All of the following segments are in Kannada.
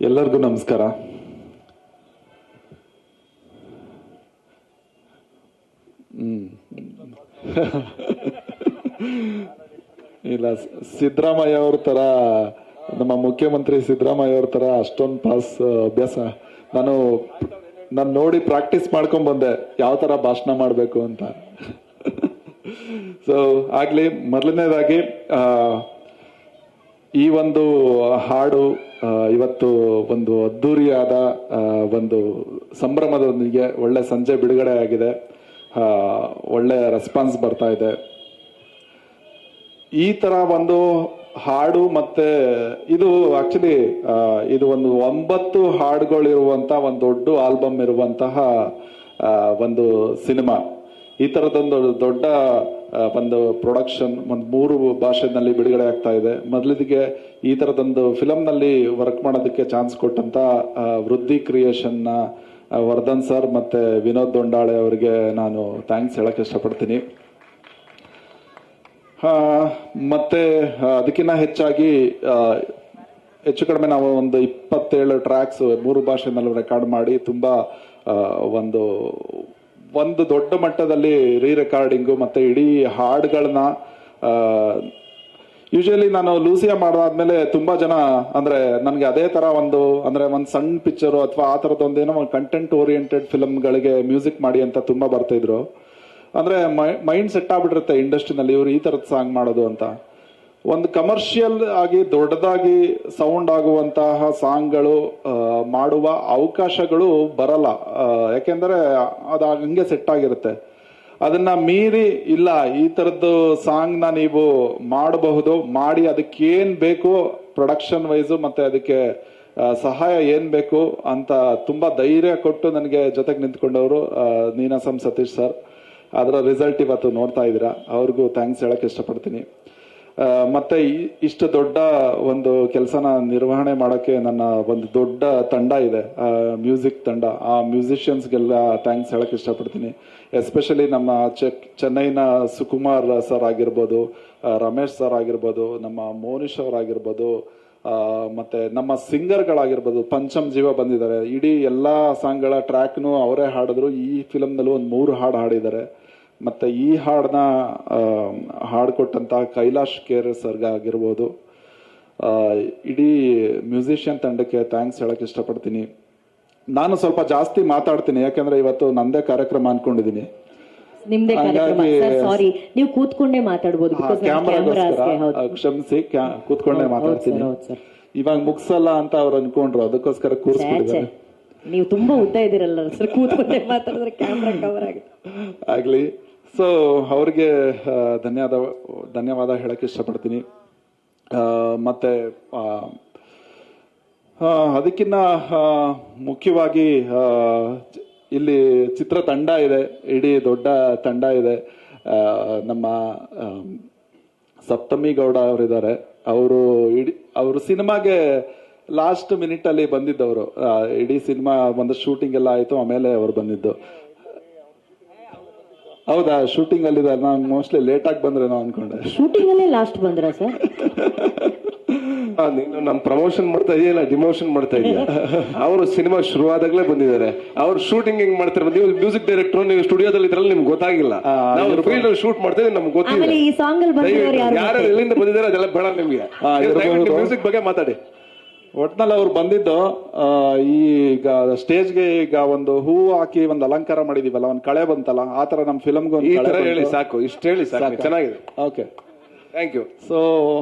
ಎಲ್ಲರಿಗೂ ನಮಸ್ಕಾರ. ಇಲ್ಲ, ಸಿದ್ದರಾಮಯ್ಯ ಅವ್ರ ತರ, ನಮ್ಮ ಮುಖ್ಯಮಂತ್ರಿ ಸಿದ್ದರಾಮಯ್ಯ ಅವ್ರ ತರ ಅಷ್ಟೊಂದು ಪಾಸ್ ಅಭ್ಯಾಸ ನಾನು ನೋಡಿ ಪ್ರಾಕ್ಟೀಸ್ ಮಾಡ್ಕೊಂಡ್ ಬಂದೆ ಯಾವ ತರ ಭಾಷಣ ಮಾಡ್ಬೇಕು ಅಂತ. ಸೊ ಆಗ್ಲಿ, ಮೊದಲನೇದಾಗಿ ಈ ಒಂದು ಹಾಡು ಇವತ್ತು ಒಂದು ಅದ್ದೂರಿಯಾದ ಒಂದು ಸಂಭ್ರಮದೊಂದಿಗೆ ಒಳ್ಳೆ ಸಂಜೆ ಬಿಡುಗಡೆ ಆಗಿದೆ. ಒಳ್ಳೆ ರೆಸ್ಪಾನ್ಸ್ ಬರ್ತಾ ಇದೆ. ಈ ತರ ಒಂದು ಹಾಡು ಮತ್ತೆ ಇದು ಆಕ್ಚುಲಿ ಇದು ಒಂದು 9 ಹಾಡುಗಳಿರುವಂತ ಒಂದು ದೊಡ್ಡ ಆಲ್ಬಮ್ ಇರುವಂತಹ ಒಂದು ಸಿನಿಮಾ. ಈ ತರದೊಂದು ದೊಡ್ಡ ಒಂದು ಪ್ರೊಡಕ್ಷನ್ ಒಂದು 3 ಭಾಷೆನಲ್ಲಿ ಬಿಡುಗಡೆ ಆಗ್ತಾ ಇದೆ. ಮೊದಲಿಗೆ ಈ ತರದೊಂದು ಫಿಲಂ ನಲ್ಲಿ ವರ್ಕ್ ಮಾಡೋದಕ್ಕೆ ಚಾನ್ಸ್ ಕೊಟ್ಟಂತ ವೃದ್ಧಿ ಕ್ರಿಯೇಷನ್ ನ ವರ್ಧನ್ ಸರ್ ಮತ್ತೆ ವಿನೋದ್ ದೊಂಡಾಳೆ ಅವರಿಗೆ ನಾನು ಥ್ಯಾಂಕ್ಸ್ ಹೇಳಕ್ ಇಷ್ಟಪಡ್ತೀನಿ. ಮತ್ತೆ ಅದಕ್ಕಿಂತ ಹೆಚ್ಚು ಕಡಿಮೆ ನಾವು ಒಂದು 27 ಟ್ರ್ಯಾಕ್ಸ್ 3 ಭಾಷೆನಲ್ಲಿ ರೆಕಾರ್ಡ್ ಮಾಡಿ ತುಂಬಾ ಒಂದು ದೊಡ್ಡ ಮಟ್ಟದಲ್ಲಿ ರೀ ರೆಕಾರ್ಡಿಂಗು ಮತ್ತೆ ಇಡೀ ಹಾಡುಗಳನ್ನ ಯೂಶಲಿ ನಾನು ಲೂಸಿಯಾ ಮಾಡಾದ್ಮೇಲೆ ತುಂಬಾ ಜನ ಅಂದ್ರೆ ನನ್ಗೆ ಅದೇ ತರ ಒಂದು ಸಣ್ಣ ಪಿಕ್ಚರ್ ಅಥವಾ ಆ ತರದೊಂದೇನೋ ಕಂಟೆಂಟ್ ಓರಿಯೆಂಟೆಡ್ ಫಿಲ್ಮ್ಗಳಿಗೆ ಮ್ಯೂಸಿಕ್ ಮಾಡಿ ಅಂತ ತುಂಬಾ ಬರ್ತಾ ಇದ್ರು. ಅಂದ್ರೆ ಮೈಂಡ್ ಸೆಟ್ ಆಗ್ಬಿಟ್ಟಿರುತ್ತೆ ಇಂಡಸ್ಟ್ರಿನಲ್ಲಿ ಇವ್ರು ಈ ತರದ ಸಾಂಗ್ ಮಾಡೋದು ಅಂತ. ಒಂದು ಕಮರ್ಷಿಯಲ್ ಆಗಿ ದೊಡ್ಡದಾಗಿ ಸೌಂಡ್ ಆಗುವಂತಹ ಸಾಂಗ್ಗಳು ಮಾಡುವ ಅವಕಾಶಗಳು ಬರಲ್ಲ. ಯಾಕೆಂದ್ರೆ ಅದು ಹಂಗೆ ಸೆಟ್ ಆಗಿರುತ್ತೆ. ಅದನ್ನ ಮೀರಿ ಇಲ್ಲ, ಈ ತರದ್ದು ಸಾಂಗ್ ನ ನೀವು ಮಾಡಬಹುದು, ಮಾಡಿ ಅದಕ್ಕೇನ್ ಬೇಕು ಪ್ರೊಡಕ್ಷನ್ ವೈಸು ಮತ್ತೆ ಅದಕ್ಕೆ ಸಹಾಯ ಏನ್ ಬೇಕು ಅಂತ ತುಂಬಾ ಧೈರ್ಯ ಕೊಟ್ಟು ನನಗೆ ಜೊತೆಗೆ ನಿಂತ್ಕೊಂಡವರು ನೀನಾಸಂ ಸತೀಶ್ ಸರ್. ಅದರ ರಿಸಲ್ಟ್ ಇವತ್ತು ನೋಡ್ತಾ ಇದ್ದೀರಾ. ಅವ್ರಿಗೂ ಥ್ಯಾಂಕ್ಸ್ ಹೇಳಕ್ ಇಷ್ಟಪಡ್ತೀನಿ. ಮತ್ತೆ ಇಷ್ಟು ದೊಡ್ಡ ಒಂದು ಕೆಲಸನ ನಿರ್ವಹಣೆ ಮಾಡಕ್ಕೆ ನನ್ನ ಒಂದು ದೊಡ್ಡ ತಂಡ ಇದೆ, ಮ್ಯೂಸಿಕ್ ತಂಡ. ಆ ಮ್ಯೂಸಿಷಿಯನ್ಸ್ಗೆಲ್ಲ ಥ್ಯಾಂಕ್ಸ್ ಹೇಳಕ್ ಇಷ್ಟಪಡ್ತೀನಿ. ಎಸ್ಪೆಷಲಿ ನಮ್ಮ ಚೆನ್ನೈನ ಸುಕುಮಾರ್ ಸರ್ ಆಗಿರ್ಬೋದು, ರಮೇಶ್ ಸರ್ ಆಗಿರ್ಬೋದು, ನಮ್ಮ ಮೋನಿಶ್ ಅವರಾಗಿರ್ಬೋದು, ಮತ್ತೆ ನಮ್ಮ ಸಿಂಗರ್ಗಳಾಗಿರ್ಬೋದು. ಪಂಚಮ್ ಜೀವ ಬಂದಿದ್ದಾರೆ, ಇಡೀ ಎಲ್ಲಾ ಸಾಂಗ್ಗಳ ಟ್ರ್ಯಾಕ್ನು ಅವರೇ ಹಾಡಿದ್ರು. ಈ ಫಿಲಮ್ನಲ್ಲೂ ಒಂದು 3 ಹಾಡು ಹಾಡಿದ್ದಾರೆ. ಮತ್ತೆ ಈ ಹಾಡನ್ನ ಹಾಡ್ಕೊಟ್ಟಂತ ಕೈಲಾಶ್ ಕೇರ್ ಸರ್ಗ ಆಗಿರ್ಬೋದು, ಇಡೀ ಮ್ಯೂಸಿಷಿಯನ್ ತಂಡಕ್ಕೆ ಥ್ಯಾಂಕ್ಸ್ ಹೇಳಕ್ ಇಷ್ಟಪಡ್ತೀನಿ. ನಾನು ಸ್ವಲ್ಪ ಜಾಸ್ತಿ ಮಾತಾಡ್ತೀನಿ, ಯಾಕಂದ್ರೆ ಇವತ್ತು ನಂದೇ ಕಾರ್ಯಕ್ರಮ ಅನ್ಕೊಂಡಿದೀನಿ. ನಿಮ್ದೇ ಕಾರ್ಯಕ್ರಮ ಸರ್, ಸಾರಿ, ನೀವು ಕೂತ್ಕೊಂಡೇ ಮಾತಾಡಬಹುದು. ಕ್ಷಮಿಸಿ, ಕೂತ್ಕೊಂಡೇ ಮಾತಾಡ್ತೀನಿ. ಇವಾಗ ಮುಗ್ಸಲ್ಲ ಅಂತ ಅವ್ರು ಅನ್ಕೊಂಡ್ರು, ಅದಕ್ಕೋಸ್ಕರ ಕೂರಿಸ್ಬಿಟ್ಟಿದ್ದಾರೆ. ನೀವು ತುಂಬಾ ಉದ್ದ ಇದ್ದೀರಲ್ಲ ಸರ್, ಕೂತ್ಕೊಂಡೇ ಮಾತಾಡಿದ್ರೆ ಕ್ಯಾಮ್ರಾ ಕವರ್ ಆಗುತ್ತೆ. ಆಗ್ಲಿ. ಸೊ ಅವ್ರಿಗೆ ಧನ್ಯವಾದ ಹೇಳಕ್ ಇಷ್ಟಪಡ್ತೀನಿ. ಮತ್ತೆ ಅದಕ್ಕಿಂತ ಮುಖ್ಯವಾಗಿ ಇಲ್ಲಿ ಚಿತ್ರತಂಡ ಇದೆ, ಇಡೀ ದೊಡ್ಡ ತಂಡ ಇದೆ. ನಮ್ಮ ಸಪ್ತಮಿ ಗೌಡ ಅವರಿದ್ದಾರೆ. ಅವರು ಸಿನಿಮಾಗೆ ಲಾಸ್ಟ್ ಮಿನಿಟ್ ಅಲ್ಲಿ ಬಂದಿದ್ದವರು. ಇಡೀ ಸಿನಿಮಾ ಒಂದು ಶೂಟಿಂಗ್ ಎಲ್ಲ ಆಯ್ತು, ಆಮೇಲೆ ಅವ್ರು ಬಂದಿದ್ದು. ಹೌದಾ, ಶೂಟಿಂಗ್ ಅಲ್ಲಿ ನಾನು ಮೋಸ್ಟ್ಲಿ ಲೇಟ್ ಆಗಿ ಬಂದ್ರೇನೋ ಅನ್ಕೊಂಡೆ. ಶೂಟಿಂಗ್ ಅಲ್ಲೇ ಲಾಸ್ಟ್ ಬಂದ್ರ ಸರ್? ನೀನು ನಮ್ ಪ್ರಮೋಷನ್ ಮಾಡ್ತಾ ಇದೆಯಲ್ಲ, ಡಿಮೋಷನ್ ಮಾಡ್ತಾ ಇದೀಯ. ಅವರು ಸಿನಿಮಾ ಶುರುವಾದಾಗಲೇ ಬಂದಿದ್ದಾರೆ. ಅವ್ರು ಶೂಟಿಂಗ್ ಹೆಂಗ್ ಮಾಡ್ತಾರೆ, ನೀವು ಮ್ಯೂಸಿಕ್ ಡೈರೆಕ್ಟರ್, ನೀವು ಸ್ಟುಡಿಯೋದಲ್ಲಿ ಇದ್ರಲ್ಲಿ ನಿಮ್ಗೆ ಗೊತ್ತಾಗಿಲ್ಲ. ನಾವು ಫೀಲ್ಡ್ ಅಲ್ಲಿ ಶೂಟ್ ಮಾಡ್ತೀವಿ, ನಮ್ಗೆ ಗೊತ್ತಿಲ್ಲ. ಈ ಸಾಂಗ್ ಅಲ್ಲಿ ಯಾರು ಎಲ್ಲಿಂದ ಬಂದಿದ್ದಾರೆ ಅದೆಲ್ಲ ಬೇಡ ನಿಮ್ಗೆ. ಮ್ಯೂಸಿಕ್ ಬಗ್ಗೆ ಮಾತಾಡಿ. ಒಟ್ನಲ್ಲಿ ಅವ್ರು ಬಂದಿದ್ದು ಈಗ ಸ್ಟೇಜ್ಗೆ ಈಗ ಒಂದು ಹೂವು ಹಾಕಿ ಒಂದು ಅಲಂಕಾರ ಮಾಡಿದೀವಲ್ಲ, ಒಂದ್ ಕಳೆ ಬಂತಲ್ಲ, ಆತರ ನಮ್ ಫಿಲಮ್ಗೆ ಈ ತರ ಹೇಳಿ ಸಾಕು, ಇಷ್ಟ ಹೇಳಿ ಸಾಕು, ಚೆನ್ನಾಗಿದೆ. Okay, thank you. ಸೊ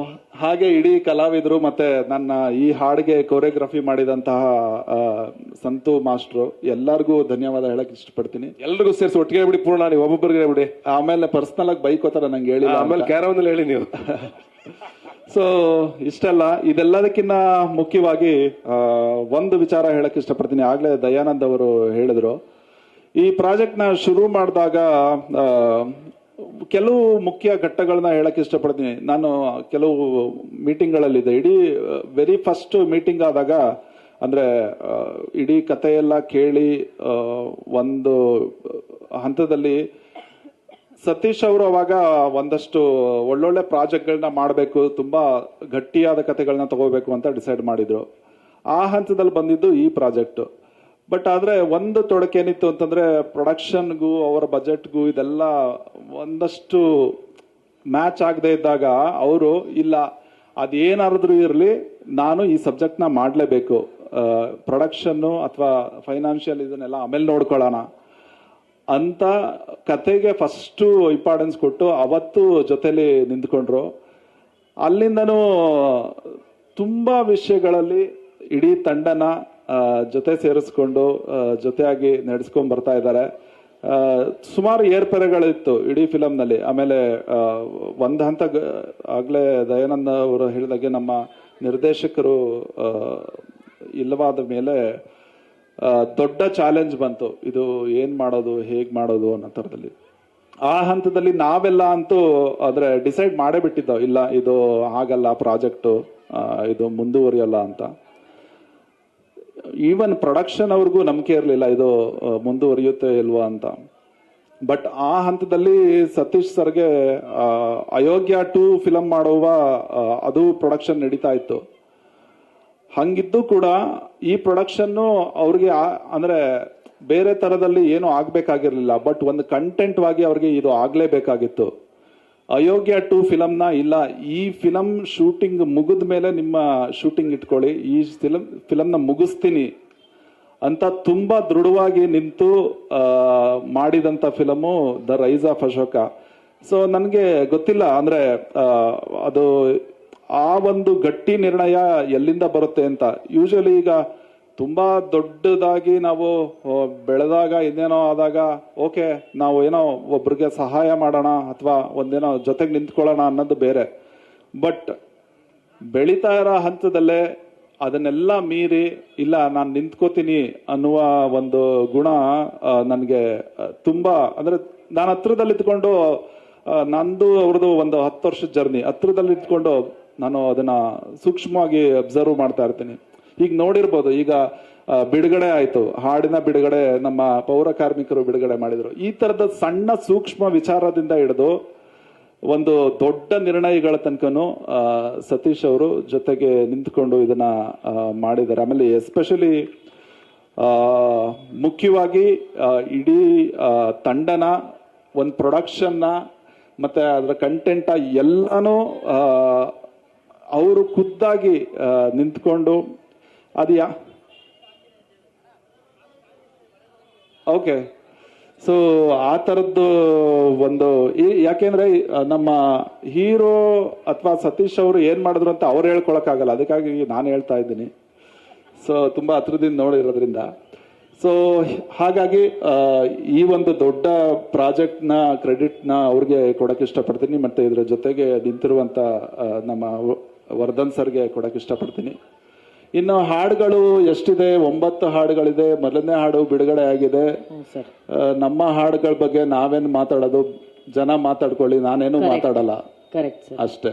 ಹಾಗೆ ಇಡೀ ಕಲಾವಿದರು ಮತ್ತೆ ನನ್ನ ಈ ಹಾಡಿಗೆ ಕೊರಿಯೋಗ್ರಫಿ ಮಾಡಿದಂತಹ ಸಂತು ಮಾಸ್ಟ್ರು ಎಲ್ಲರಿಗೂ ಧನ್ಯವಾದ ಹೇಳಕ್ ಇಷ್ಟಪಡ್ತೀನಿ. ಎಲ್ರಿಗೂ ಸೇರಿಸಿ ಒಟ್ಟಿಗೆ ಬಿಡಿ, ಪೂರ್ಣ ನೀವು ಒಬ್ಬೊಬ್ಬರಿಗೆ ಬಿಡಿ. ಆಮೇಲೆ ಪರ್ಸನಲ್ ಆಗಿ ಬೈಕೋತಾರ ನಂಗೆ ಹೇಳಿ, ಆಮೇಲೆ ಕ್ಯಾರವನ್ ಹೇಳಿ ನೀವು. ಸೊ ಇಷ್ಟೆಲ್ಲ, ಇದೆಲ್ಲದಕ್ಕಿಂತ ಮುಖ್ಯವಾಗಿ ಒಂದು ವಿಚಾರ ಹೇಳಕ್ ಇಷ್ಟಪಡ್ತೀನಿ. ಆಗ್ಲೇ ದಯಾನಂದ್ ಅವರು ಹೇಳಿದ್ರು, ಈ ಪ್ರಾಜೆಕ್ಟ್ ನ ಶುರು ಮಾಡಿದಾಗ ಕೆಲವು ಮುಖ್ಯ ಘಟ್ಟಗಳನ್ನ ಹೇಳಕ್ ಇಷ್ಟಪಡ್ತೀನಿ. ನಾನು ಕೆಲವು ಮೀಟಿಂಗ್ಗಳಲ್ಲಿದ್ದೆ. ಇಡೀ ವೆರಿ ಫಸ್ಟ್ ಮೀಟಿಂಗ್ ಆದಾಗ ಅಂದ್ರೆ ಇಡೀ ಕಥೆಯೆಲ್ಲ ಕೇಳಿ ಒಂದು ಹಂತದಲ್ಲಿ ಸತೀಶ್ ಅವರು ಅವಾಗ ಒಂದಷ್ಟು ಒಳ್ಳೊಳ್ಳೆ ಪ್ರಾಜೆಕ್ಟ್ಗಳನ್ನ ಮಾಡಬೇಕು, ತುಂಬಾ ಗಟ್ಟಿಯಾದ ಕಥೆಗಳನ್ನ ತಗೋಬೇಕು ಅಂತ ಡಿಸೈಡ್ ಮಾಡಿದ್ರು. ಆ ಹಂತದಲ್ಲಿ ಬಂದಿದ್ದು ಈ ಪ್ರಾಜೆಕ್ಟ್. ಬಟ್ ಆದ್ರೆ ಒಂದು ತೊಡಕೇನಿತ್ತು ಅಂತಂದ್ರೆ ಪ್ರೊಡಕ್ಷನ್ಗೂ ಅವರ ಬಜೆಟ್ಗೂ ಇದೆಲ್ಲ ಒಂದಷ್ಟು ಮ್ಯಾಚ್ ಆಗದೆ ಇದ್ದಾಗ ಅವರು ಇಲ್ಲ ಅದೇನಾದ್ರೂ ಇರಲಿ ನಾನು ಈ ಸಬ್ಜೆಕ್ಟ್ನ ಮಾಡಲೇಬೇಕು, ಪ್ರೊಡಕ್ಷನ್ನು ಅಥವಾ ಫೈನಾನ್ಷಿಯಲ್ ಇದನ್ನೆಲ್ಲ ಆಮೇಲೆ ನೋಡ್ಕೊಳ್ಳೋಣ ಅಂತ ಕತೆಗೆ ಫಸ್ಟು ಇಂಪಾರ್ಟೆನ್ಸ್ ಕೊಟ್ಟು ಅವತ್ತು ಜೊತೆಲಿ ನಿಂತ್ಕೊಂಡ್ರು. ಅಲ್ಲಿಂದನೂ ತುಂಬಾ ವಿಷಯಗಳಲ್ಲಿ ಇಡೀ ತಂಡನ ಜೊತೆ ಸೇರಿಸ್ಕೊಂಡು ಜೊತೆಯಾಗಿ ನಡೆಸ್ಕೊಂಡ್ ಬರ್ತಾ ಇದ್ದಾರೆ. ಸುಮಾರು ಏರ್ಪೆರೆಗಳಿತ್ತು ಇಡೀ ಫಿಲಂನಲ್ಲಿ. ಆಮೇಲೆ ಒಂದ್ ಹಂತ ಆಗ್ಲೇ ದಯಾನಂದ ಅವರು ಹೇಳಿದಾಗೆ ನಮ್ಮ ನಿರ್ದೇಶಕರು ಇಲ್ಲವಾದ ಮೇಲೆ ದೊಡ್ಡ ಚಾಲೆಂಜ್ ಬಂತು, ಇದು ಏನ್ ಮಾಡೋದು ಹೇಗ್ ಮಾಡೋದು ಅನ್ನೋ ಥರದಲ್ಲಿ. ಆ ಹಂತದಲ್ಲಿ ನಾವೆಲ್ಲ ಅಂತೂ ಆದ್ರೆ ಡಿಸೈಡ್ ಮಾಡೇ ಬಿಟ್ಟಿದ್ದೋ, ಇಲ್ಲ ಇದು ಆಗಲ್ಲ ಪ್ರಾಜೆಕ್ಟು, ಇದು ಮುಂದುವರಿಯಲ್ಲ ಅಂತ. ಈವನ್ ಪ್ರೊಡಕ್ಷನ್ ಅವ್ರಿಗೂ ನಂಬಿಕೆ ಇರಲಿಲ್ಲ ಇದು ಮುಂದುವರಿಯುತ್ತೆ ಇಲ್ವಾ ಅಂತ. ಬಟ್ ಆ ಹಂತದಲ್ಲಿ ಸತೀಶ್ ಸರ್ಗೆ ಅಯೋಗ್ಯ 2 ಫಿಲಂ ಮಾಡುವ ಅದು ಪ್ರೊಡಕ್ಷನ್ ನಡೀತಾ ಇತ್ತು. ಹಂಗಿದ್ದು ಕೂಡ ಈ ಪ್ರೊಡಕ್ಷನ್ನು ಅವ್ರಿಗೆ ಅಂದ್ರೆ ಬೇರೆ ತರದಲ್ಲಿ ಏನು ಆಗ್ಬೇಕಾಗಿರ್ಲಿಲ್ಲ, ಬಟ್ ಒಂದು ಕಂಟೆಂಟ್ ವಾಗಿ ಅವ್ರಿಗೆ ಇದು ಆಗ್ಲೇಬೇಕಾಗಿತ್ತು. ಅಯೋಗ್ಯ 2 ಫಿಲಂನ ಇಲ್ಲ ಈ ಫಿಲಂ ಶೂಟಿಂಗ್ ಮುಗಿದ ಮೇಲೆ ನಿಮ್ಮ ಶೂಟಿಂಗ್ ಇಟ್ಕೊಳ್ಳಿ, ಈ ಫಿಲಂನ ಮುಗಿಸ್ತೀನಿ ಅಂತ ತುಂಬಾ ದೃಢವಾಗಿ ನಿಂತು ಮಾಡಿದಂತ film the rise of Ashoka. So ನನಗೆ ಗೊತ್ತಿಲ್ಲ ಅಂದ್ರೆ ಅದು ಆ ಒಂದು ಗಟ್ಟಿ ನಿರ್ಣಯ ಎಲ್ಲಿಂದ ಬರುತ್ತೆ ಅಂತ. ಯೂಶಲಿ ಈಗ ತುಂಬಾ ದೊಡ್ಡದಾಗಿ ನಾವು ಬೆಳೆದಾಗ ಇನ್ನೇನೋ ಆದಾಗ ಓಕೆ ನಾವು ಏನೋ ಒಬ್ರಿಗೆ ಸಹಾಯ ಮಾಡೋಣ ಅಥವಾ ಒಂದೇನೋ ಜೊತೆಗೆ ನಿಂತ್ಕೊಳ್ಳೋಣ ಅನ್ನೋದು ಬೇರೆ. ಬಟ್ ಬೆಳೀತಾ ಇರೋ ಹಂತದಲ್ಲೇ ಅದನ್ನೆಲ್ಲ ಮೀರಿ ಇಲ್ಲ ನಾನು ನಿಂತ್ಕೋತೀನಿ ಅನ್ನುವ ಒಂದು ಗುಣ ನನಗೆ ತುಂಬಾ ಅಂದ್ರೆ ನಾನು ಹತ್ರದಲ್ಲಿ ಇದ್ಕೊಂಡು ನಂದು ಅವ್ರದ್ದು ಒಂದು 10 ವರ್ಷದ ಜರ್ನಿ ಹತ್ರದಲ್ಲಿ ಇದ್ಕೊಂಡು ನಾನು ಅದನ್ನ ಸೂಕ್ಷ್ಮವಾಗಿ ಅಬ್ಸರ್ವ್ ಮಾಡ್ತಾ ಇರ್ತೀನಿ. ಈಗ ನೋಡಿರ್ಬೋದು, ಈಗ ಬಿಡುಗಡೆ ಆಯ್ತು, ಹಾಡಿನ ಬಿಡುಗಡೆ ನಮ್ಮ ಪೌರ ಕಾರ್ಮಿಕರು ಬಿಡುಗಡೆ ಮಾಡಿದ್ರು. ಈ ತರದ ಸಣ್ಣ ಸೂಕ್ಷ್ಮ ವಿಚಾರದಿಂದ ಹಿಡಿದು ಒಂದು ದೊಡ್ಡ ನಿರ್ಣಯಗಳ ತನಕನು ಸತೀಶ್ ಅವರು ಜೊತೆಗೆ ನಿಂತ್ಕೊಂಡು ಇದನ್ನ ಮಾಡಿದ್ದಾರೆ. ಆಮೇಲೆ ಎಸ್ಪೆಷಲಿ ಮುಖ್ಯವಾಗಿ ಇಡೀ ತಂಡನ ಒಂದು ಪ್ರೊಡಕ್ಷನ್ನ ಮತ್ತೆ ಅದರ ಕಂಟೆಂಟ್ ಎಲ್ಲಾನು ಅವರು ಖುದ್ದಾಗಿ ನಿಂತ್ಕೊಂಡು ಅದು ಓಕೆ. ಸೊ ಆ ತರದ್ದು ಒಂದು ಯಾಕೆಂದ್ರೆ ನಮ್ಮ ಹೀರೋ ಅಥವಾ ಸತೀಶ್ ಅವರು ಏನ್ ಮಾಡಿದ್ರು ಅಂತ ಅವ್ರು ಹೇಳ್ಕೊಳಕ್ಕಾಗಲ್ಲ, ಅದಕ್ಕಾಗಿ ನಾನು ಹೇಳ್ತಾ ಇದ್ದೀನಿ. ಸೊ ತುಂಬಾ ಹತ್ರದಿಂದ ನೋಡಿರೋದ್ರಿಂದ. ಸೊ ಹಾಗಾಗಿ ಈ ಒಂದು ದೊಡ್ಡ ಪ್ರಾಜೆಕ್ಟ್ ನ ಕ್ರೆಡಿಟ್ ನ ಅವ್ರಿಗೆ ಕೊಡಕ್ ಇಷ್ಟಪಡ್ತೀನಿ. ಮತ್ತೆ ಇದ್ರ ಜೊತೆಗೆ ನಿಂತಿರುವಂತ ನಮ್ಮ ವರ್ಧನ್ ಸರ್ಗೆ ಕೊಡಕ್ ಇಷ್ಟಪಡ್ತೀನಿ. ಇನ್ನು ಹಾಡುಗಳು ಎಷ್ಟಿದೆ? 9 ಹಾಡುಗಳಿದೆ. ಮೊದಲನೇ ಹಾಡು ಬಿಡುಗಡೆ ಆಗಿದೆ. ನಮ್ಮ ಹಾಡುಗಳ ಬಗ್ಗೆ ನಾವೇನು ಮಾತಾಡೋದು, ಜನ ಮಾತಾಡ್ಕೊಳ್ಳಿ, ನಾನೇನು ಮಾತಾಡಲ್ಲ ಕರೆಕ್ಟ್ ಅಷ್ಟೇ.